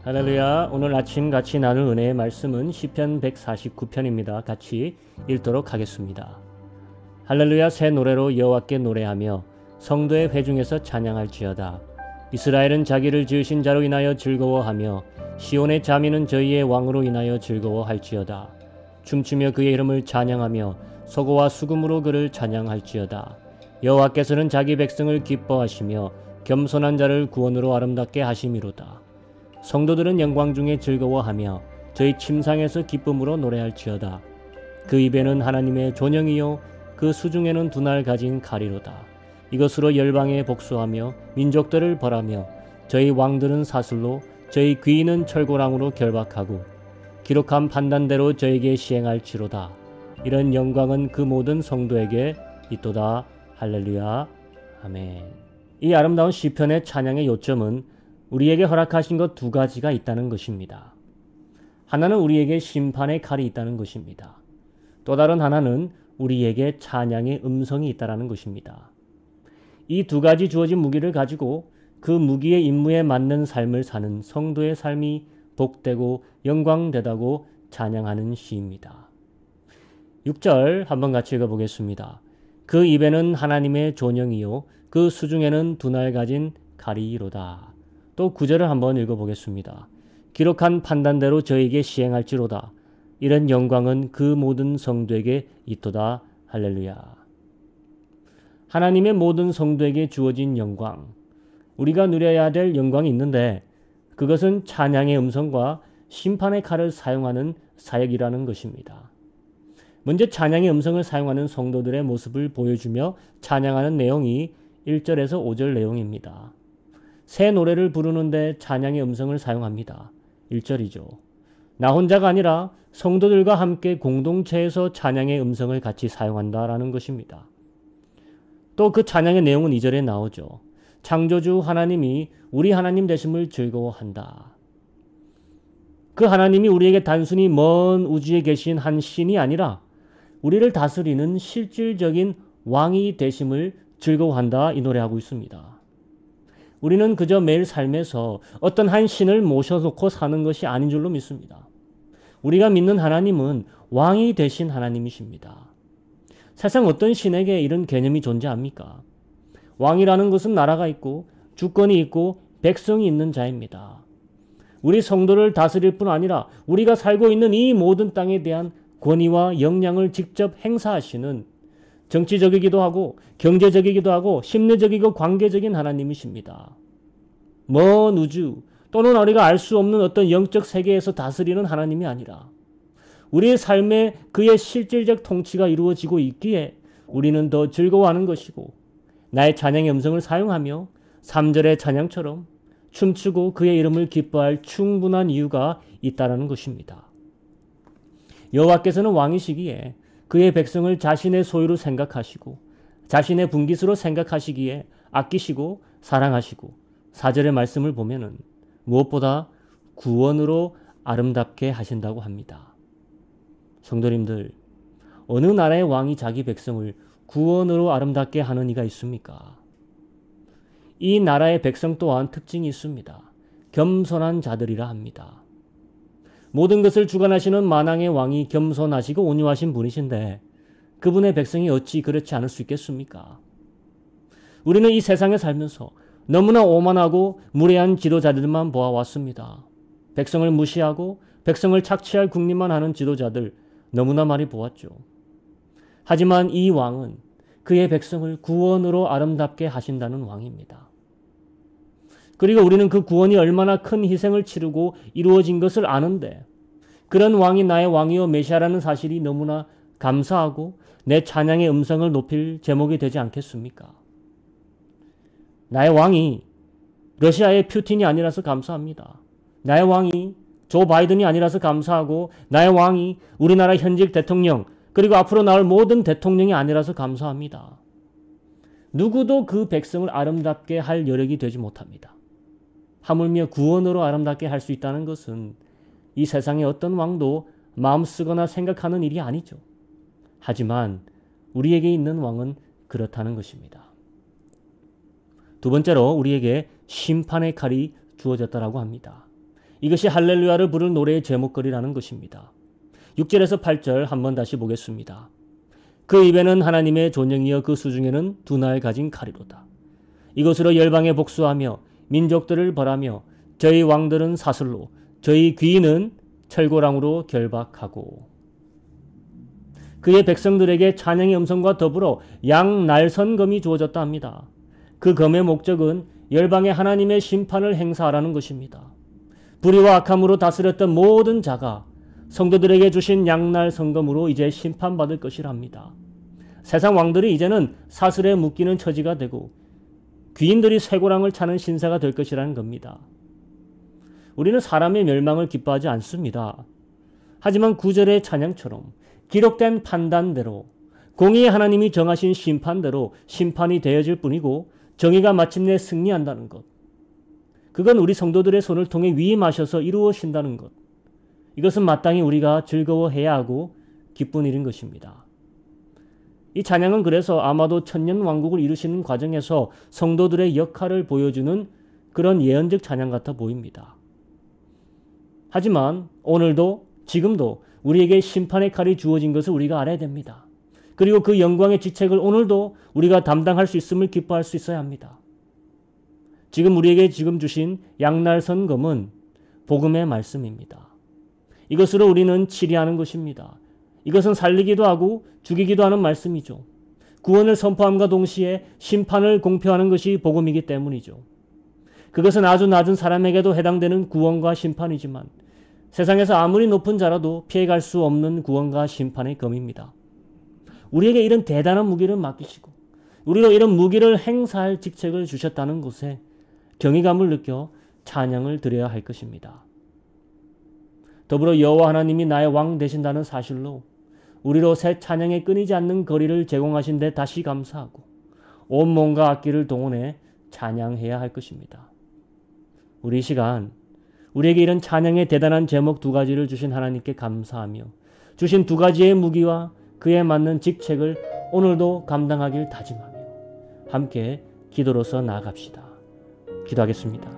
할렐루야. 오늘 아침 같이 나눌 은혜의 말씀은 시편 149편입니다. 같이 읽도록 하겠습니다. 할렐루야. 새 노래로 여호와께 노래하며 성도의 회중에서 찬양할지어다. 이스라엘은 자기를 지으신 자로 인하여 즐거워하며 시온의 자민은 저희의 왕으로 인하여 즐거워할지어다. 춤추며 그의 이름을 찬양하며 소고와 수금으로 그를 찬양할지어다. 여호와께서는 자기 백성을 기뻐하시며 겸손한 자를 구원으로 아름답게 하심이로다. 성도들은 영광 중에 즐거워하며 저희 침상에서 기쁨으로 노래할지어다. 그 입에는 하나님의 존영이요 그 수중에는 두날 가진 칼이로다. 이것으로 열방에 복수하며 민족들을 벌하며 저희 왕들은 사슬로 저희 귀인은 철고랑으로 결박하고 기록한 판단대로 저에게 시행할지로다. 이런 영광은 그 모든 성도에게 있도다. 할렐루야. 아멘. 이 아름다운 시편의 찬양의 요점은 우리에게 허락하신 것 두 가지가 있다는 것입니다. 하나는 우리에게 심판의 칼이 있다는 것입니다. 또 다른 하나는 우리에게 찬양의 음성이 있다는 것입니다. 이 두 가지 주어진 무기를 가지고 그 무기의 임무에 맞는 삶을 사는 성도의 삶이 복되고 영광되다고 찬양하는 시입니다. 6절 한번 같이 읽어보겠습니다. 그 입에는 하나님의 존영이요 그 수중에는 두날 가진 칼이로다. 또 9절을 한번 읽어보겠습니다. 기록한 판단대로 저에게 시행할지로다. 이런 영광은 그 모든 성도에게 있도다. 할렐루야. 하나님의 모든 성도에게 주어진 영광, 우리가 누려야 될 영광이 있는데 그것은 찬양의 음성과 심판의 칼을 사용하는 사역이라는 것입니다. 먼저 찬양의 음성을 사용하는 성도들의 모습을 보여주며 찬양하는 내용이 1절에서 5절 내용입니다. 새 노래를 부르는데 찬양의 음성을 사용합니다. 1절이죠. 나 혼자가 아니라 성도들과 함께 공동체에서 찬양의 음성을 같이 사용한다라는 것입니다. 또 그 찬양의 내용은 2절에 나오죠. 창조주 하나님이 우리 하나님 되심을 즐거워한다. 그 하나님이 우리에게 단순히 먼 우주에 계신 한 신이 아니라 우리를 다스리는 실질적인 왕이 되심을 즐거워한다. 이 노래하고 있습니다. 우리는 그저 매일 삶에서 어떤 한 신을 모셔놓고 사는 것이 아닌 줄로 믿습니다. 우리가 믿는 하나님은 왕이 되신 하나님이십니다. 세상 어떤 신에게 이런 개념이 존재합니까? 왕이라는 것은 나라가 있고 주권이 있고 백성이 있는 자입니다. 우리 성도를 다스릴 뿐 아니라 우리가 살고 있는 이 모든 땅에 대한 권위와 역량을 직접 행사하시는 정치적이기도 하고 경제적이기도 하고 심리적이고 관계적인 하나님이십니다. 먼 우주 또는 우리가 알 수 없는 어떤 영적 세계에서 다스리는 하나님이 아니라 우리의 삶에 그의 실질적 통치가 이루어지고 있기에 우리는 더 즐거워하는 것이고 나의 찬양의 음성을 사용하며 3절의 찬양처럼 춤추고 그의 이름을 기뻐할 충분한 이유가 있다는 것입니다. 여호와께서는 왕이시기에 그의 백성을 자신의 소유로 생각하시고 자신의 분깃으로 생각하시기에 아끼시고 사랑하시고 4절의 말씀을 보면은 무엇보다 구원으로 아름답게 하신다고 합니다. 성도님들, 어느 나라의 왕이 자기 백성을 구원으로 아름답게 하는 이가 있습니까? 이 나라의 백성 또한 특징이 있습니다. 겸손한 자들이라 합니다. 모든 것을 주관하시는 만왕의 왕이 겸손하시고 온유하신 분이신데 그분의 백성이 어찌 그렇지 않을 수 있겠습니까? 우리는 이 세상에 살면서 너무나 오만하고 무례한 지도자들만 보아왔습니다. 백성을 무시하고 백성을 착취할 궁리만 하는 지도자들 너무나 많이 보았죠. 하지만 이 왕은 그의 백성을 구원으로 아름답게 하신다는 왕입니다. 그리고 우리는 그 구원이 얼마나 큰 희생을 치르고 이루어진 것을 아는데 그런 왕이 나의 왕이요 메시아라는 사실이 너무나 감사하고 내 찬양의 음성을 높일 제목이 되지 않겠습니까? 나의 왕이 러시아의 푸틴이 아니라서 감사합니다. 나의 왕이 조 바이든이 아니라서 감사하고 나의 왕이 우리나라 현직 대통령 그리고 앞으로 나올 모든 대통령이 아니라서 감사합니다. 누구도 그 백성을 아름답게 할 여력이 되지 못합니다. 하물며 구원으로 아름답게 할 수 있다는 것은 이 세상의 어떤 왕도 마음 쓰거나 생각하는 일이 아니죠. 하지만 우리에게 있는 왕은 그렇다는 것입니다. 두 번째로 우리에게 심판의 칼이 주어졌다라고 합니다. 이것이 할렐루야를 부를 노래의 제목거리라는 것입니다. 6절에서 8절 한번 다시 보겠습니다. 그 입에는 하나님의 존영이여 그 수중에는 두 날 가진 칼이로다. 이것으로 열방에 복수하며 민족들을 벌하며 저희 왕들은 사슬로 저희 귀인은 철고랑으로 결박하고. 그의 백성들에게 찬양의 음성과 더불어 양날선검이 주어졌다 합니다. 그 검의 목적은 열방의 하나님의 심판을 행사하라는 것입니다. 불의와 악함으로 다스렸던 모든 자가 성도들에게 주신 양날선검으로 이제 심판받을 것이랍니다. 세상 왕들이 이제는 사슬에 묶이는 처지가 되고 귀인들이 쇠고랑을 차는 신세가 될 것이라는 겁니다. 우리는 사람의 멸망을 기뻐하지 않습니다. 하지만 9절의 찬양처럼 기록된 판단대로 공의의 하나님이 정하신 심판대로 심판이 되어질 뿐이고 정의가 마침내 승리한다는 것. 그건 우리 성도들의 손을 통해 위임하셔서 이루어진다는 것. 이것은 마땅히 우리가 즐거워해야 하고 기쁜 일인 것입니다. 이 찬양은 그래서 아마도 천년왕국을 이루시는 과정에서 성도들의 역할을 보여주는 그런 예언적 찬양 같아 보입니다. 하지만 오늘도 지금도 우리에게 심판의 칼이 주어진 것을 우리가 알아야 됩니다. 그리고 그 영광의 직책을 오늘도 우리가 담당할 수 있음을 기뻐할 수 있어야 합니다. 지금 우리에게 지금 주신 양날선검은 복음의 말씀입니다. 이것으로 우리는 치리하는 것입니다. 이것은 살리기도 하고 죽이기도 하는 말씀이죠. 구원을 선포함과 동시에 심판을 공표하는 것이 복음이기 때문이죠. 그것은 아주 낮은 사람에게도 해당되는 구원과 심판이지만 세상에서 아무리 높은 자라도 피해갈 수 없는 구원과 심판의 검입니다. 우리에게 이런 대단한 무기를 맡기시고 우리로 이런 무기를 행사할 직책을 주셨다는 것에 경이감을 느껴 찬양을 드려야 할 것입니다. 더불어 여호와 하나님이 나의 왕 되신다는 사실로 우리로 새 찬양에 끊이지 않는 거리를 제공하신 데 다시 감사하고 온몸과 악기를 동원해 찬양해야 할 것입니다. 우리 이 시간 우리에게 이런 찬양의 대단한 제목 두 가지를 주신 하나님께 감사하며 주신 두 가지의 무기와 그에 맞는 직책을 오늘도 감당하길 다짐하며 함께 기도로서 나아갑시다. 기도하겠습니다.